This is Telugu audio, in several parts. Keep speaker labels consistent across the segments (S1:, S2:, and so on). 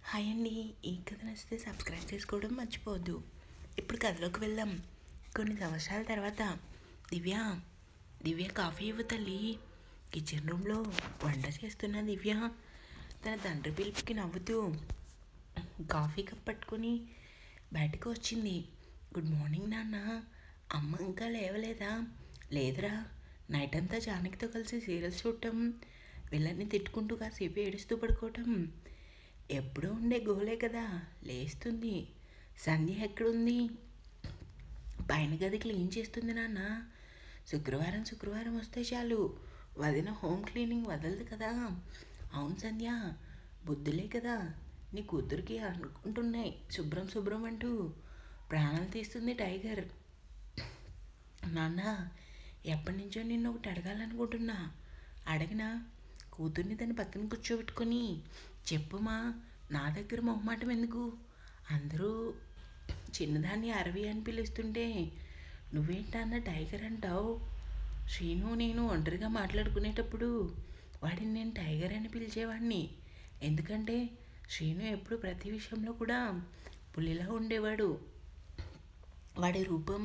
S1: హాయ్ అండి. ఈ కథ నచ్చితే సబ్స్క్రైబ్ చేసుకోవడం మర్చిపోవద్దు. ఇప్పుడు కథలోకి వెళ్దాం. కొన్ని సంవత్సరాల తర్వాత దివ్య దివ్య కాఫీ ఇవ్వు తల్లి. కిచెన్ రూమ్లో వంట చేస్తున్న దివ్య తన తండ్రి పిలుపుకి నవ్వుతూ కాఫీ కప్ పట్టుకొని బయటకు వచ్చింది. గుడ్ మార్నింగ్ నాన్న. అమ్మ ఇంకా లేవలేదా? లేదురా, నైట్ అంతా జానకితో కలిసి సీరియల్స్ చూడటం, వీళ్ళని తిట్టుకుంటూ కాసేపు ఏడుస్తూ పడుకోవటం. ఎప్పుడూ ఉండే గోలే కదా. లేస్తుంది. సంధ్య ఎక్కడుంది? పైన గది క్లీన్ చేస్తుంది నాన్న. శుక్రవారం వస్తే చాలు, వదిన హోమ్ క్లీనింగ్ వదలదు కదా. అవును సంధ్య, బుద్ధులే కదా నీ కూతురికి అనుకుంటున్నాయి శుభ్రం అంటూ. ప్రాణాలు తీస్తుంది టైగర్. నాన్న, ఎప్పటి నుంచో నిన్ను ఒకటి అడగాలనుకుంటున్నా. అడగనా? కూతుర్ని తన పక్కన కూర్చోబెట్టుకొని చెప్పుమా. నా దగ్గర మొహమాటం ఎందుకు? అందరూ చిన్నదాన్ని అరవి అని పిలుస్తుంటే నువ్వేంటన్న టైగర్ అంటావు? శ్రీను నేను ఒంటరిగా మాట్లాడుకునేటప్పుడు వాడిని నేను టైగర్ అని పిలిచేవాడిని. ఎందుకంటే శ్రీను ఎప్పుడు ప్రతి విషయంలో కూడా పులిలా ఉండేవాడు. వాడి రూపం,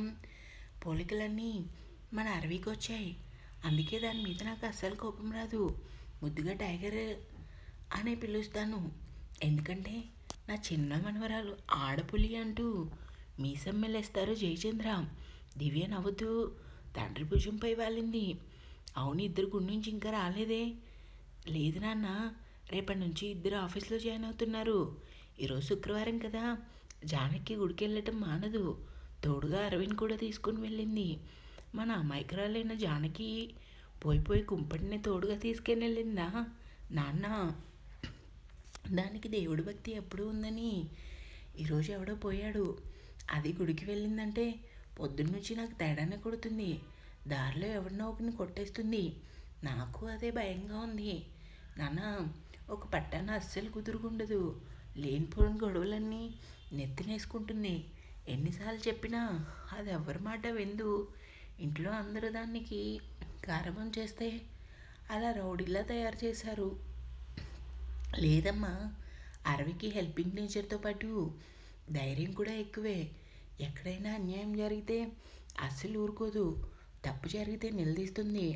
S1: పోలికలన్నీ మన అరవికి వచ్చాయి. అందుకే దాని మీద నాకు అస్సలు కోపం రాదు. ముద్దుగా టైగర్ అనే పిలుస్తాను. ఎందుకంటే నా చిన్న మనవరాలు ఆడపులి అంటూ మీసం మెల్లేస్తారు జయచంద్ర. దివ్య నవ్వుతూ తండ్రి భుజంపై వాలింది. అవును, ఇద్దరు గుడి నుంచి ఇంకా రాలేదే? లేదు నాన్న, రేపటి నుంచి ఇద్దరు ఆఫీస్లో జాయిన్ అవుతున్నారు. ఈరోజు శుక్రవారం కదా, జానకి గుడికి వెళ్ళటం మానదు. తోడుగా అరవింద్ కూడా తీసుకుని వెళ్ళింది. మన అమాయకురాలైన జానకి పోయి కుంపటిని తోడుగా తీసుకుని వెళ్ళిందా నాన్న? దానికి దేవుడి భక్తి ఎప్పుడూ ఉందని ఈరోజు ఎవడో పోయాడు. అది గుడికి వెళ్ళిందంటే పొద్దున్నుంచి నాకు తేడానే కొడుతుంది. దారిలో ఎవరినో ఒకరిని కొట్టేస్తుంది. నాకు అదే భయంగా ఉంది నాన్న. ఒక పట్టాన అస్సలు కుదురుగుండదు. లేనిపోయిన గొడవలన్నీ నెత్తినేసుకుంటుంది. ఎన్నిసార్లు చెప్పినా అది ఎవరి మాట విందు. ఇంట్లో అందరూ దానికి గారాబం చేస్తే అలా రౌడీలా తయారు చేశారు. లేదమ్మా, అరవికి హెల్పింగ్ నేచర్తో పాటు ధైర్యం కూడా ఎక్కువే. ఎక్కడైనా అన్యాయం జరిగితే అస్సలు ఊరుకోదు. తప్పు జరిగితే నిలదీస్తుంది.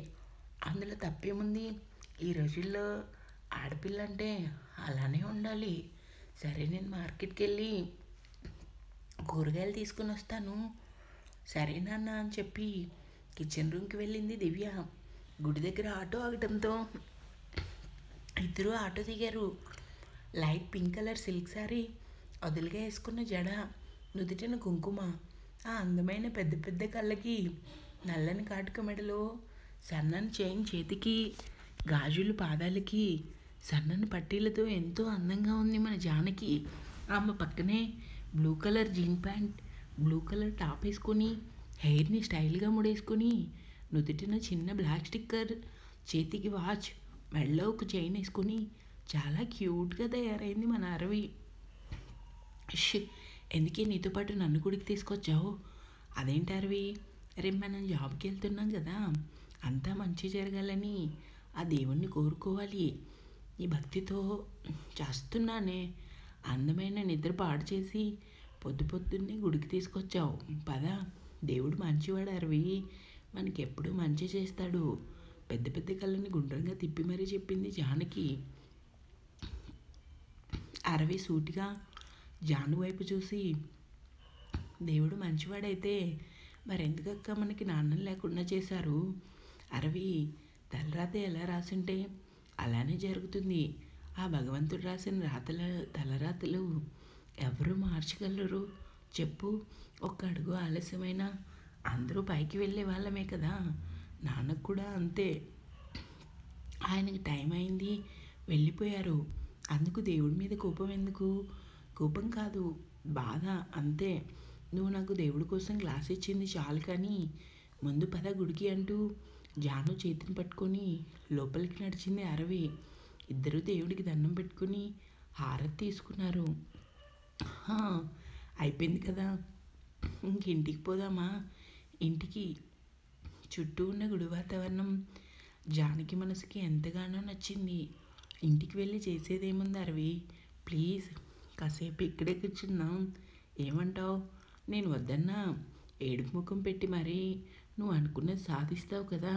S1: అందులో తప్పేముంది? ఈ రోజుల్లో ఆడపిల్ల అంటే అలానే ఉండాలి. సరే, నేను మార్కెట్కి వెళ్ళి కూరగాయలు తీసుకుని వస్తాను. సరే నాన్న అని చెప్పి కిచెన్ రూమ్కి వెళ్ళింది దివ్య. గుడి దగ్గర ఆటో ఆగటంతో ఇద్దరు ఆటో దిగారు. Light pink colour silk sari, వదులుగా వేసుకున్న జడ, నుదుటిన కుంకుమ, ఆ అందమైన పెద్ద పెద్ద కళ్ళకి నల్లని కాటుక మెడలో సన్నని చైన్ చేతికి, గాజులు పాదాలకి, సన్నని పట్టీలతో ఎంతో అందంగా ఉంది మన జానకి. ఆమె పక్కనే blue colour jean pant, blue colour top వేసుకొని, హెయిర్ని స్టైల్గా ముడేసుకొని, నుదుటిన చిన్న బ్లాక్ స్టిక్కర్, చేతికి వాచ్, మెడలో ఒక చైన్ వేసుకొని చాలా క్యూట్గా తయారైంది మన అరవి. ఎందుకే నీతో పాటు నన్ను గుడికి తీసుకొచ్చావు? అదేంటి అరవి, రేపు మనం జాబ్కి వెళ్తున్నాం కదా, అంతా మంచి జరగాలని ఆ దేవుణ్ణి కోరుకోవాలి. ఈ భక్తితో చేస్తున్నానే. అందమైన నిద్ర పాడు చేసి పొద్దున్నే గుడికి తీసుకొచ్చావు. పద, దేవుడు మంచివాడు అరవి, మనకెప్పుడు మంచి చేస్తాడు. పెద్ద పెద్ద కళ్ళని గుండ్రంగా తిప్పి మరీ చెప్పింది జానకి. అరవి సూటిగా జాను వైపు చూసి, దేవుడు మంచివాడైతే మరెందుకక్క మనకి నాన్నం లేకుండా చేశారు? అరవి, తలరాత ఎలా రాసింటే అలానే జరుగుతుంది. ఆ భగవంతుడు రాసిన తలరాతలు ఎవరు మార్చగలరు చెప్పు? ఒక్క అడుగు ఆలస్యమైన అందరూ పైకి వెళ్ళే వాళ్ళమే కదా. నాన్నకు కూడా అంతే. ఆయనకి టైం అయింది, వెళ్ళిపోయారు. అందుకు దేవుడి మీద కోపం ఎందుకు? కోపం కాదు, బాధ అంతే. నువ్వు నాకు దేవుడి కోసం గ్లాస్ ఇచ్చింది చాలు, కానీ ముందు పద గుడికి అంటూ జాను చేతిని పట్టుకొని లోపలికి నడిచింది అరవి. ఇద్దరు దేవుడికి దండం పెట్టుకుని హారతి తీసుకున్నారు. అయిపోయింది కదా, ఇంటికి పోదామా? ఇంటికి. చుట్టూ ఉన్న గుడి వాతావరణం జానకి మనసుకి ఎంతగానో నచ్చింది. ఇంటికి వెళ్ళి చేసేదేముంది అరవి, ప్లీజ్ కాసేపు ఇక్కడే కూర్చుందాం, ఏమంటావు? నేను వద్దన్నా ఏడుపు ముఖం పెట్టి మరీ నువ్వు అనుకున్నది సాధిస్తావు కదా.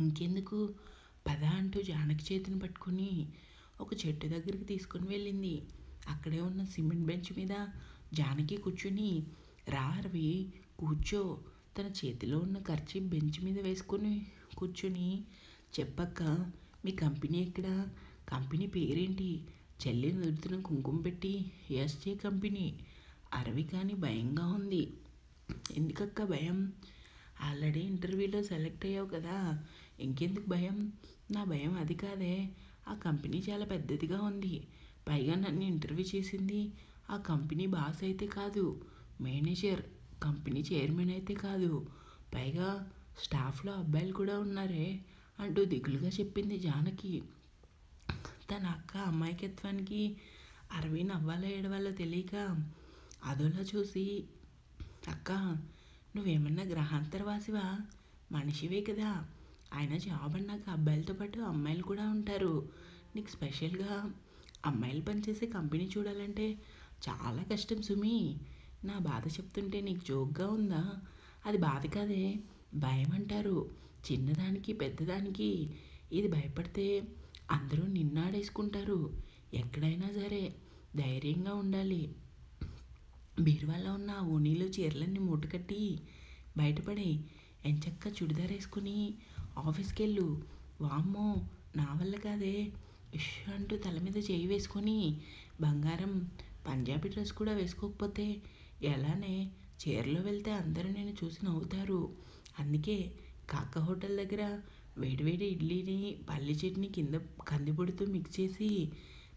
S1: ఇంకెందుకు పద అంటూ జానకి చేతిని పట్టుకుని ఒక చెట్టు దగ్గరికి తీసుకుని వెళ్ళింది. అక్కడే ఉన్న సిమెంట్ బెంచ్ మీద జానకి కూర్చుని, రా అరవి కూర్చో. తన చేతిలో ఉన్న కర్చీఫ్ బెంచ్ మీద వేసుకొని కూర్చుని, చెప్పక్క మీ కంపెనీ ఎక్కడ? కంపెనీ పేరేంటి? చెల్లి నుదుటిన కుంకుమ పెట్టి ఎస్జే కంపెనీ. అరవి కానీ భయంగా ఉంది. ఎందుకక్క భయం? ఆల్రెడీ ఇంటర్వ్యూలో సెలెక్ట్ అయ్యావు కదా, ఇంకెందుకు భయం? నా భయం అది కాదే, ఆ కంపెనీ చాలా పెద్దదిగా ఉంది. పైగా నన్ను ఇంటర్వ్యూ చేసింది ఆ కంపెనీ బాస్ అయితే కాదు, మేనేజర్, కంపెనీ చైర్మన్ అయితే కాదు, పైగా స్టాఫ్లో అబ్బాయిలు కూడా ఉన్నారే అంటూ దిగులుగా చెప్పింది జానకి. తన అక్క అమాయకత్వానికి అరవి నవ్వాలో ఏడవాలో తెలియక అదోలా చూసి, అక్క నువ్వేమన్నా గ్రహాంతరవాసివా? మనిషివే కదా. ఆయన జాబ్ అన్నాక అబ్బాయిలతో పాటు అమ్మాయిలు కూడా ఉంటారు. నీకు స్పెషల్గా అమ్మాయిలు పనిచేసే కంపెనీ చూడాలంటే చాలా కష్టం సుమి. నా బాధ చెప్తుంటే నీకు జోక్గా ఉందా? అది బాధ కాదే, భయం అంటారు. చిన్నదానికి పెద్దదానికి ఇది భయపడితే అందరూ నిన్నాడేసుకుంటారు. ఎక్కడైనా సరే ధైర్యంగా ఉండాలి. బీరువాలో ఉన్న ఆ ఓణీలు చీరలన్నీ మూటకట్టి బయటపడి ఎంచక్క చుడిదార్ వేసుకుని ఆఫీస్కి వెళ్ళు. వామ్మో నా వల్ల కాదే, ఇష్ అంటూ తల మీద చేయి వేసుకొని బంగారం పంజాబీ డ్రెస్ కూడా వేసుకోకపోతే ఎలానే? చీరలో వెళ్తే అందరూ నేను చూసి నవ్వుతారు. అందుకే కాక హోటల్ దగ్గర వేడివేడి ఇడ్లీని పల్లి చట్నీ కింద కందిపొడితో మిక్స్ చేసి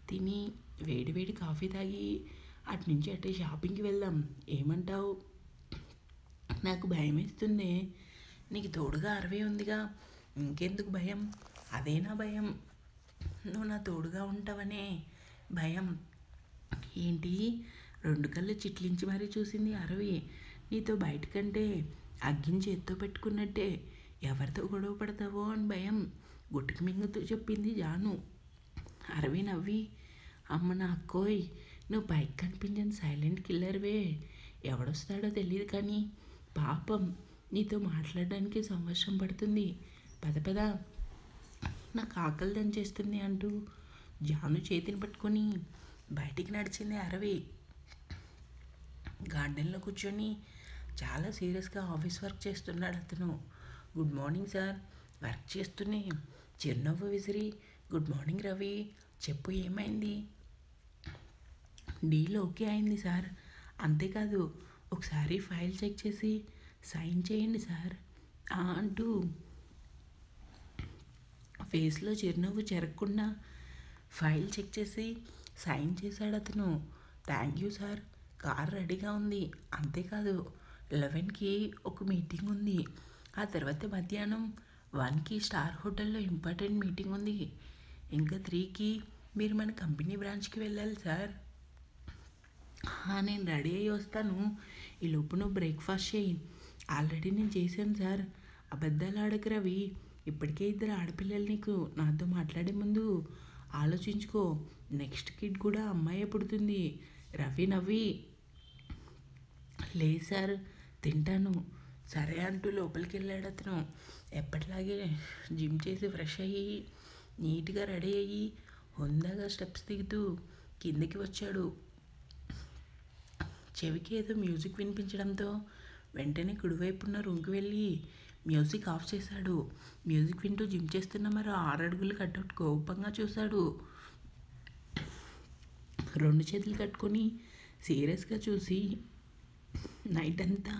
S1: తిని వేడివేడి కాఫీ తాగి అటు నుంచి అటే షాపింగ్కి వెళ్దాం, ఏమంటావు? నాకు భయం వేస్తుంది. నీకు తోడుగా అరవై ఉందిగా, ఇంకెందుకు భయం? అదేనా భయం? నువ్వు నా తోడుగా ఉంటావనే భయం. ఏంటి? రెండు కళ్ళు చిట్లించి మరీ చూసింది అరవి. నీతో బయటకంటే అగ్గిని చేత్తో పెట్టుకున్నట్టే, ఎవరితో గొడవ పడతావో అని భయం గుట్టుకు మింగుతూ చెప్పింది జాను. అరవి నవ్వి, అమ్మ నా అక్కోయ్, నువ్వు పైకి కనిపించని సైలెంట్ కిల్లర్వే. ఎవడొస్తాడో తెలియదు కానీ పాపం నీతో మాట్లాడడానికి సంవత్సరం పడుతుంది. పద పద, నాకు ఆకలి దంచేస్తుంది అంటూ జాను చేతిని పట్టుకొని బయటికి నడిచింది అరవి. గార్డెన్లో కూర్చొని చాలా సీరియస్గా ఆఫీస్ వర్క్ చేస్తున్నాడు అతను. Good morning sir. వర్క్ చేస్తూనే చిరునవ్వు విసిరి, గుడ్ మార్నింగ్ రవి, చెప్పు ఏమైంది? డీల్ ఓకే అయింది సార్. అంతేకాదు ఒకసారి ఫైల్ చెక్ చేసి సైన్ చేయండి సార్ అంటూ ఫేస్లో చిరునవ్వు చెరగకుండా ఫైల్ చెక్ చేసి సైన్ చేశాడు అతను. థ్యాంక్ యూ సార్, కార్ రెడీగా ఉంది. అంతేకాదు 11కి ఒక మీటింగ్ ఉంది. ఆ తర్వాత మధ్యాహ్నం 1కి స్టార్ హోటల్లో ఇంపార్టెంట్ మీటింగ్ ఉంది. ఇంకా 3కి మీరు మన కంపెనీ బ్రాంచ్కి వెళ్ళాలి సార్. నేను రెడీ అయ్యి వస్తాను. ఈ లోపు నువ్వు బ్రేక్ఫాస్ట్ చేయి. ఆల్రెడీ నేను చేశాను సార్. అబద్ధాలు ఆడకు రవి. ఇప్పటికే 2 ఆడపిల్లలు నీకు. నాతో మాట్లాడే ముందు ఆలోచించుకో. నెక్స్ట్ కిడ్ కూడా అమ్మాయే పుడుతుంది. రవి నవ్వి, లేదు సార్ తింటాను. సరే అంటూ లోపలికి వెళ్ళాడు అతను. ఎప్పటిలాగే జిమ్ చేసి ఫ్రెష్ అయ్యి నీట్గా రెడీ అయ్యి హుందాగా స్టెప్స్ దిగుతూ కిందకి వచ్చాడు. చెవికి ఏదో మ్యూజిక్ వినిపించడంతో వెంటనే కుడివైపున్న రూమ్కి వెళ్ళి మ్యూజిక్ ఆఫ్ చేశాడు. మ్యూజిక్ వింటూ జిమ్ చేస్తున్న మరో 6 అడుగులు కట్అవుట్ కోపంగా చూశాడు. 2 చేతులు కట్టుకొని సీరియస్గా చూసి, నైట్ అంతా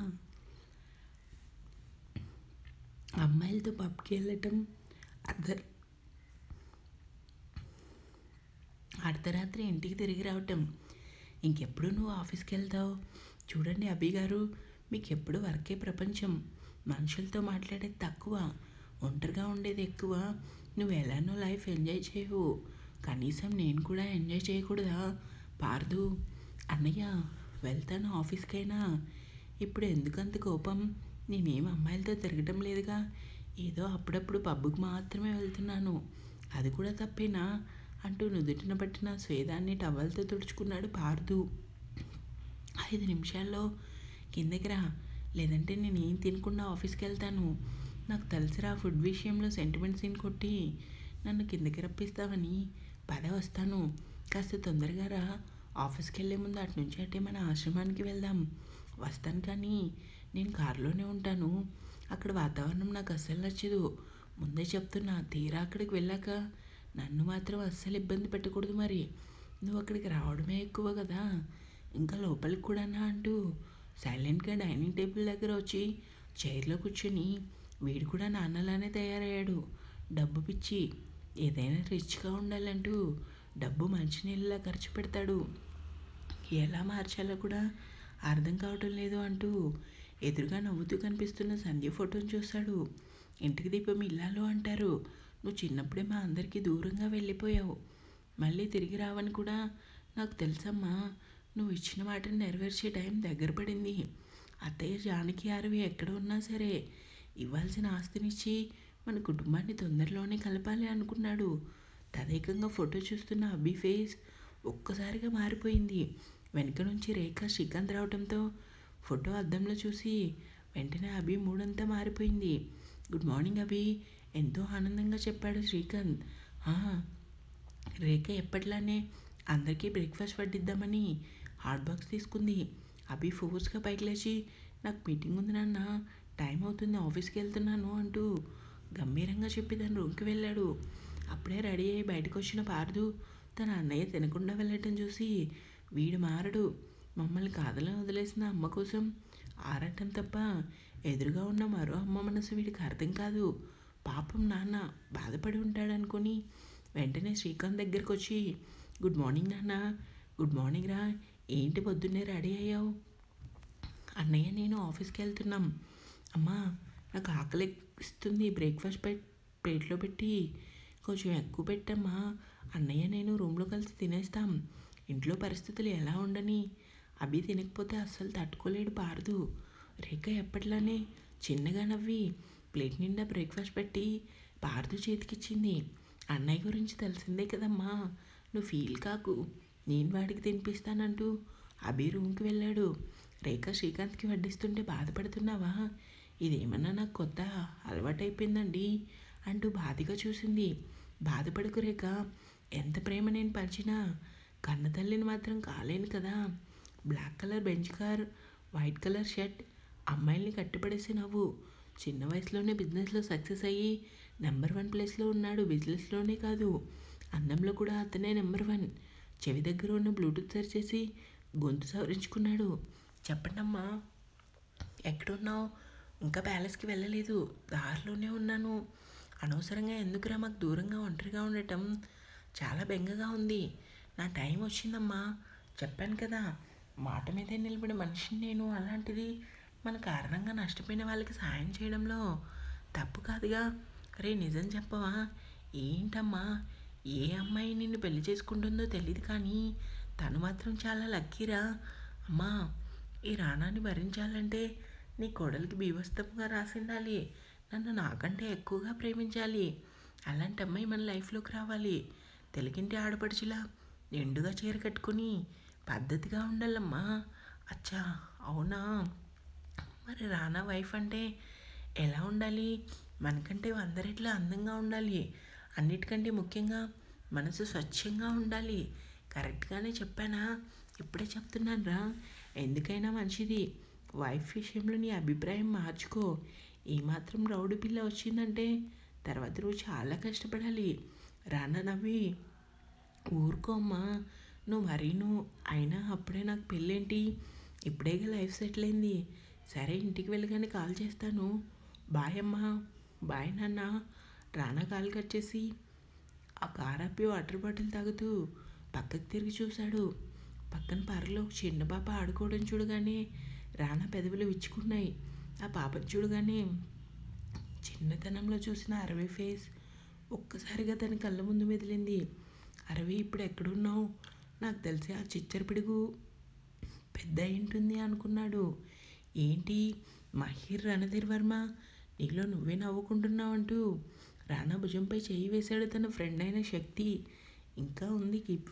S1: అమ్మాయిలతో పబ్కి వెళ్ళటం, అర్ధరాత్రి ఇంటికి తిరిగి రావటం, ఇంకెప్పుడు నువ్వు ఆఫీస్కి వెళ్తావు? చూడండి అభి గారు, మీకు ఎప్పుడు వర్కే ప్రపంచం. మనుషులతో మాట్లాడేది తక్కువ, ఒంటరిగా ఉండేది ఎక్కువ. నువ్వు ఎలానో లైఫ్ ఎంజాయ్ చేయవు, కనీసం నేను కూడా ఎంజాయ్ చేయకూడదా? పార్దు అన్నయ్య, వెళ్తాను ఆఫీస్కైనా. ఇప్పుడు ఎందుకంత కోపం? నేనేం అమ్మాయిలతో తిరగటం లేదుగా. ఏదో అప్పుడప్పుడు పబ్బుకి మాత్రమే వెళ్తున్నాను. అది కూడా తప్పేనా? అంటూ నుదుటిన పట్టిన స్వేదాన్ని టవల్తో తుడుచుకున్నాడు పార్థు. 5 నిమిషాల్లో కిందకి రా, లేదంటే నేను ఏం తినకుండా ఆఫీస్కి వెళ్తాను. నాకు తెలుసురా, ఫుడ్ విషయంలో సెంటిమెంట్ సీన్ కొట్టి నన్ను కిందకి రప్పిస్తావని. వస్తాను, కాస్త తొందరగా రా. ఆఫీస్కి వెళ్ళే ముందు అటు నుంచి అటే మన ఆశ్రమానికి వెళ్దాం. వస్తాను, కానీ నేను కారులోనే ఉంటాను. అక్కడ వాతావరణం నాకు అస్సలు నచ్చదు. ముందే చెప్తున్నా, తీరా అక్కడికి వెళ్ళాక నన్ను మాత్రం అస్సలు ఇబ్బంది పెట్టకూడదు. మరి నువ్వు అక్కడికి రావడమే ఎక్కువ కదా, ఇంకా లోపలికి కూడానా అంటూ సైలెంట్గా డైనింగ్ టేబుల్ దగ్గర వచ్చి చైర్లో కూర్చొని వీడు కూడా నాన్నలానే తయారయ్యాడు. డబ్బు పిచ్చి, ఏదైనా రిచ్గా ఉండాలంటూ డబ్బు మంచినీళ్ళలా ఖర్చు పెడతాడు. ఎలా మార్చాలో కూడా అర్థం కావటం లేదు అంటూ ఎదురుగా నవ్వుతూ కనిపిస్తున్న సంధ్య ఫోటోని చూశాడు. ఇంటికి దీపం ఇల్లాలు అంటారు. నువ్వు చిన్నప్పుడే మా అందరికీ దూరంగా వెళ్ళిపోయావు. మళ్ళీ తిరిగి రావని కూడా నాకు తెలుసమ్మా. నువ్వు ఇచ్చిన మాటను నెరవేర్చే టైం దగ్గర పడింది. అత్తయ్య జానకి ఆరవి ఎక్కడ ఉన్నా సరే ఇవ్వాల్సిన ఆస్తినిచ్చి మన కుటుంబాన్ని తొందరలోనే కలపాలి అనుకున్నాడు. తదేకంగా ఫోటో చూస్తున్న అభి ఫేస్ ఒక్కసారిగా మారిపోయింది. వెనుక నుంచి రేఖ శ్రీకాంత్ రావడంతో ఫోటో అద్దంలో చూసి వెంటనే అభి మూడంతా మారిపోయింది. గుడ్ మార్నింగ్ అభి, ఎంతో ఆనందంగా చెప్పాడు శ్రీకాంత్. రేఖ ఎప్పట్లానే అందరికీ బ్రేక్ఫాస్ట్ వడ్డిద్దామని హాట్ బాక్స్ తీసుకుంది. అభి ఫోర్స్గా పైకి లేచి, నాకు మీటింగ్ ఉంది నాన్న, టైం అవుతుంది, ఆఫీస్కి వెళ్తున్నాను అంటూ గంభీరంగా చెప్పి తన రూమ్కి వెళ్ళాడు. అప్పుడే రెడీ అయ్యి బయటకు వచ్చిన పార్దు తన అన్నయ్య తినకుండా వెళ్ళటం చూసి, వీడు మారడు, మమ్మల్ని కాదలని వదిలేసిన అమ్మ కోసం ఆరాటం తప్ప ఎదురుగా ఉన్న మరో అమ్మ మనసు వీడికి అర్థం కాదు. పాపం నాన్న బాధపడి ఉంటాడనుకొని వెంటనే శ్రీకాంత్ దగ్గరికి వచ్చి, గుడ్ మార్నింగ్ నాన్న. గుడ్ మార్నింగ్ రా, ఏంటి పొద్దున్నే రెడీ అయ్యావు? అన్నయ్య నేను ఆఫీస్కి వెళ్తున్నాం. అమ్మా, నాకు ఆకలిస్తుంది, బ్రేక్ఫాస్ట్ ప్లేట్లో పెట్టి కొంచెం ఎక్కువ పెట్టమ్మా. అన్నయ్య నేను రూమ్లో కలిసి తినేస్తాం. ఇంట్లో పరిస్థితులు ఎలా ఉండని. అభి తినకపోతే అస్సలు తట్టుకోలేడు పారదు. రేఖ ఎప్పట్లానే చిన్నగా నవ్వి ప్లేట్ నిండా బ్రేక్ఫాస్ట్ పెట్టి పారదు చేతికిచ్చింది. అన్నయ్య గురించి తెలిసిందే కదమ్మా, నువ్వు ఫీల్ కాకు, నేను వాడికి తినిపిస్తానంటూ అభి రూమ్కి వెళ్ళాడు. రేఖ శ్రీకాంత్కి వడ్డిస్తుంటే బాధపడుతున్నావా? ఇదేమన్నా నాకు కొత్త అలవాటైపోయిందండి అంటూ బాధగా చూసింది. బాధపడకు రేఖ, ఎంత ప్రేమ నేను పంచినా కన్న తల్లిని మాత్రం కాలేను కదా. Black colour Benz car, white colour shirt, అమ్మాయిల్ని కట్టిపడేసి నవ్వు. చిన్న వయసులోనే బిజినెస్లో సక్సెస్ అయ్యి నెంబర్ 1 ప్లేస్లో ఉన్నాడు. బిజినెస్లోనే కాదు, అందంలో కూడా అతనే నెంబర్ 1. చెవి దగ్గర ఉన్న బ్లూటూత్ సరిచేసి గొంతు సవరించుకున్నాడు. చెప్పండమ్మా, ఎక్కడున్నావు? ఇంకా ప్యాలెస్కి వెళ్ళలేదు, దారిలోనే ఉన్నాను. అనవసరంగా ఎందుకురా మాకు దూరంగా ఒంటరిగా ఉండటం? చాలా బెంగగా ఉంది. నా టైం వచ్చిందమ్మా, చెప్పాను కదా, మాట మీదే నిలబడే మనిషిని నేను. అలాంటిది మన కారణంగా నష్టపోయిన వాళ్ళకి సాయం చేయడంలో తప్పు కాదుగా. రే నిజం చెప్పవా? ఏంటమ్మా, ఏ అమ్మాయి నిన్ను పెళ్లి చేసుకుంటుందో తెలియదు, కానీ తను మాత్రం చాలా లక్కీరా. అమ్మా, ఈ రాణాన్ని భరించాలంటే నీ కోడలికి బీభత్సంగా రాసిండాలి. నన్ను నాకంటే ఎక్కువగా ప్రేమించాలి. అలాంటి అమ్మాయి మన లైఫ్లోకి రావాలి. తెలుగింటి ఆడపడుచులా నిండుగా చీర కట్టుకుని పద్ధతిగా ఉండాలమ్మా. అచ్చా, అవునా? మరి రానా వైఫ్ అంటే ఎలా ఉండాలి? మనకంటే 100 రెట్లు అందంగా ఉండాలి. అన్నిటికంటే ముఖ్యంగా మనసు స్వచ్ఛంగా ఉండాలి. కరెక్ట్గానే చెప్పానా? ఇప్పుడే చెప్తున్నాను రా. ఎందుకైనా మంచిది వైఫ్ విషయంలో నీ అభిప్రాయం మార్చుకో. ఏమాత్రం రౌడీ పిల్ల వచ్చిందంటే తర్వాత నువ్వు చాలా కష్టపడాలి. రానా నవ్వి, ఊరుకో అమ్మా, నువ్వు మరీను. అయినా అప్పుడే నాకు పెళ్ళేంటి? ఇప్పుడేగా లైఫ్ సెటిల్ అయింది. సరే, ఇంటికి వెళ్ళగానే కాల్ చేస్తాను. బాయ్ అమ్మా. బాయ్ నాన్న. రానా కాల్ కట్ చేసి ఆ కార్ ఆపి వాటర్ బాటిల్ తాగుతూ పక్కకు తిరిగి చూశాడు. పక్కన పార్లో ఒక చిన్న పాప ఆడుకోవడం చూడగానే రానా పెదవులు విచ్చుకున్నాయి. ఆ పాపను చూడగానే చిన్నతనంలో చూసిన అరవి ఫేస్ ఒక్కసారిగా తన కళ్ళ ముందు మెదిలింది. అరవి, ఇప్పుడు ఎక్కడున్నావు? నాకు తెలిసి ఆ చిచ్చర పిడుగు పెద్ద ఉంటుంది అనుకున్నాడు. ఏంటి మహిర్ రణధీర్ వర్మ, నీలో నువ్వే నవ్వుకుంటున్నావు అంటూ రానా భుజంపై చేయి వేశాడు తన ఫ్రెండ్ అయిన శక్తి. ఇంకా ఉంది కీప్